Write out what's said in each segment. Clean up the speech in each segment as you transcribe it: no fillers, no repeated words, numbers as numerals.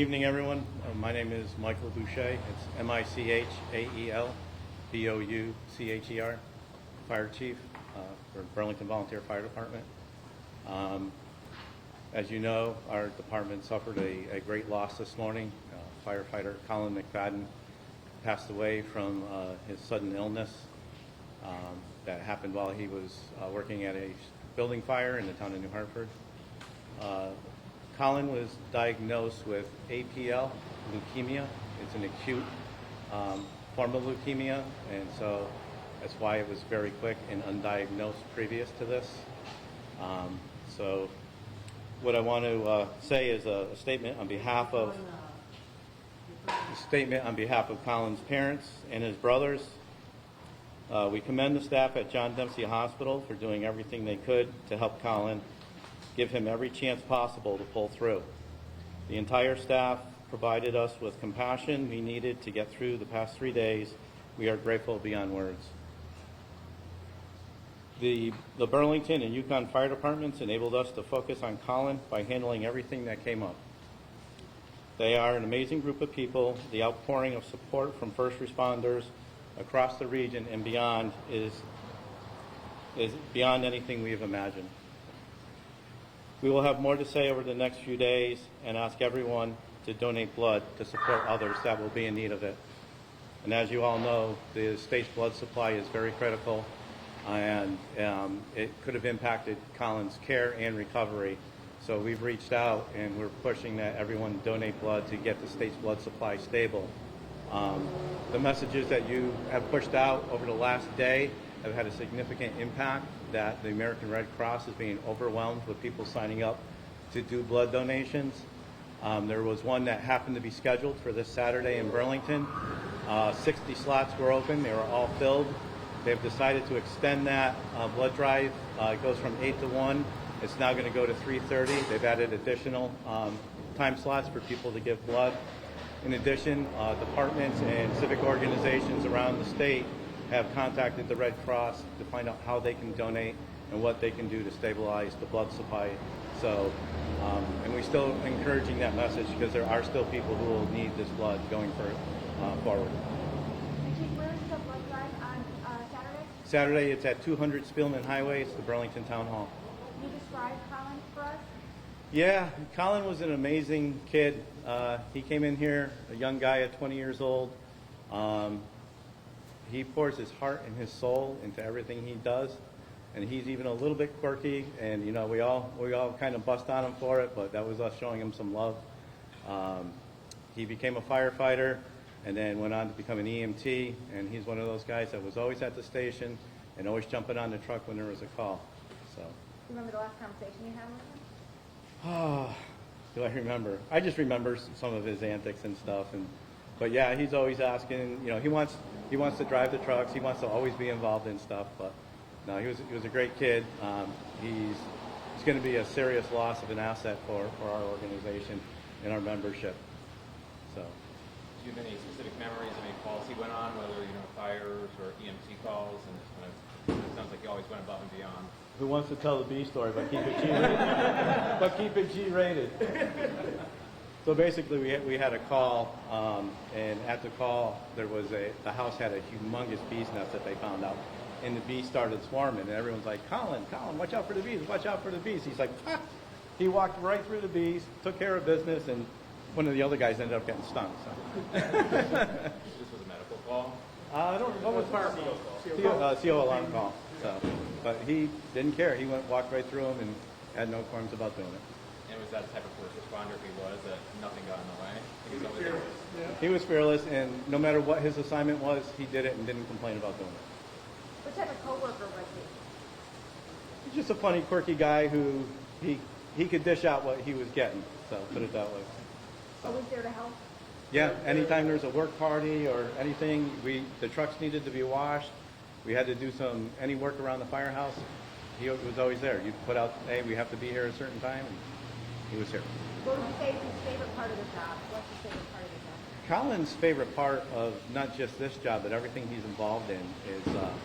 Evening, everyone. My name is Michael Boucher. It's Michael Boucher, Fire Chief for Burlington Volunteer Fire Department. As you know, our department suffered a great loss this morning. Firefighter Colin McFadden passed away from his sudden illness that happened while he was working at a building fire in the town of New Hartford. Colin was diagnosed with APL, leukemia. It's an acute form of leukemia, and so that's why it was very quick and undiagnosed previous to this. So what I want to say is a statement on behalf of Colin's parents and his brothers. We commend the staff at John Dempsey Hospital for doing everything they could to help Colin, give him every chance possible to pull through. The entire staff provided us with compassion we needed to get through the past 3 days. We are grateful beyond words. The Burlington and Yukon Fire Departments enabled us to focus on Colin by handling everything that came up. They are an amazing group of people. The outpouring of support from first responders across the region and beyond is beyond anything we have imagined. We will have more to say over the next few days and ask everyone to donate blood to support others that will be in need of it. And as you all know, the state's blood supply is very critical, and it could have impacted Colin's care and recovery. So we've reached out and we're pushing that everyone donate blood to get the state's blood supply stable. The messages that you have pushed out over the last day have had a significant impact, that the American Red Cross is being overwhelmed with people signing up to do blood donations. There was one that happened to be scheduled for this Saturday in Burlington. 60 slots were open. They were all filled. They've decided to extend that blood drive. It goes from 8 to 1. It's now going to go to 3:30. They've added additional time slots for people to give blood. In addition, departments and civic organizations around the state have contacted the Red Cross to find out how they can donate and what they can do to stabilize the blood supply. So, and we're still encouraging that message because there are still people who will need this blood going forward. Where's the blood drive on Saturday? Saturday, it's at 200 Spielman Highway. It's the Burlington Town Hall. Can you describe Colin for us? Yeah, Colin was an amazing kid. He came in here, a young guy at 20 years old. He pours his heart and his soul into everything he does, and he's even a little bit quirky. And you know, we all kind of bust on him for it, but that was us showing him some love. He became a firefighter, and then went on to become an EMT. And he's one of those guys that was always at the station and always jumping on the truck when there was a call. So. Remember the last conversation you had with him? Oh, do I remember? I just remember some of his antics and stuff. But yeah, he's always asking. You know, he wants to drive the trucks. He wants to always be involved in stuff. But no, he was a great kid. He's going to be a serious loss of an asset for our organization and our membership. So. Do you have any specific memories of any calls he went on, whether fires or EMT calls? And it sounds like he always went above and beyond. Who wants to tell the B story? But keep it G-rated. But keep it G-rated. So basically, we had a call, and at the call, the house had a humongous bee's nest that they found out, and the bees started swarming, and everyone's like, Colin, watch out for the bees, watch out for the bees. He's like, ah! He walked right through the bees, took care of business, and one of the other guys ended up getting stung. So. This was a medical call? I don't know what fire call. CO alarm call. So, but he didn't care. He walked right through them and had no qualms about doing it. And was that the type of first responder if he was, that nothing got in the way? He was always fearless. Yeah. He was fearless, and no matter what his assignment was, he did it and didn't complain about doing it. What type of coworker was he? He's just a funny, quirky guy who he could dish out what he was getting. So put it that way. Always there to help? Yeah, anytime there's a work party or anything, the trucks needed to be washed. We had to do any work around the firehouse. He was always there. You put out, hey, we have to be here at a certain time, and he was here. What would you say is his favorite part of the job? What's his favorite part of the job? Colin's favorite part of not just this job, but everything he's involved in is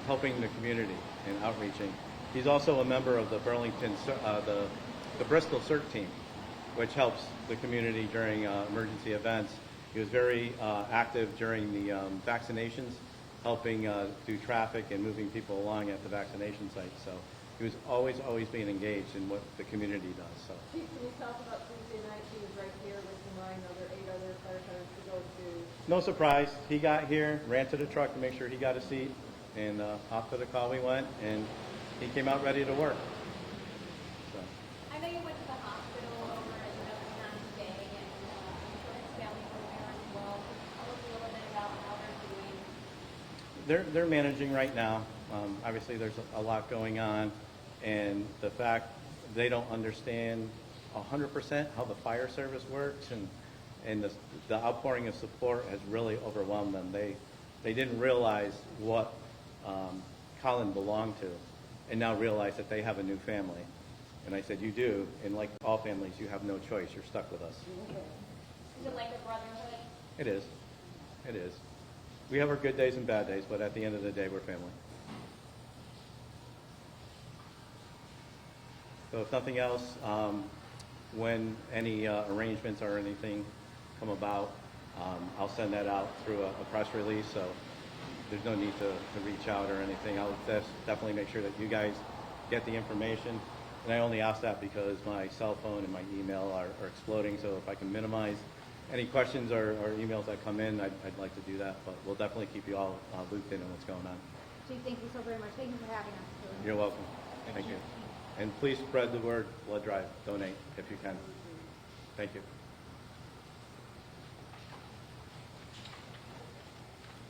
helping the community and outreaching. He's also a member of the Burlington, the Bristol CERT team. which helps the community during emergency events. He was very active during the vaccinations, helping do traffic and moving people along at the vaccination site. So he was always being engaged in what the community does. So. Chief, can you talk about Tuesday night? He was right here with nine other, 8 other firefighters to go to. No surprise. He got here, ran to the truck to make sure he got a seat, and off to the call we went, and he came out ready to work. So. I know you went to the hospital over at another time today, and I'm sure his family was there as well. Tell us a little bit about how they're doing. They're managing right now. Obviously, there's a lot going on, and the fact they don't understand 100% how the fire service works, and the outpouring of support has really overwhelmed them. They didn't realize what Colin belonged to, and now realize that they have a new family. And I said, you do, and like all families, you have no choice. You're stuck with us. Is it like a brotherhood? It is. It is. We have our good days and bad days, but at the end of the day, we're family. So if nothing else, when any arrangements or anything come about, I'll send that out through a press release. So there's no need to reach out or anything. I'll definitely make sure that you guys get the information. And I only ask that because my cell phone and my email are exploding. So if I can minimize any questions or emails that come in, I'd like to do that. But we'll definitely keep you all looped in on what's going on. Chief, thank you so very much. Thank you for having us. You're welcome. Thank you. And please spread the word, blood drive, donate if you can. Thank you.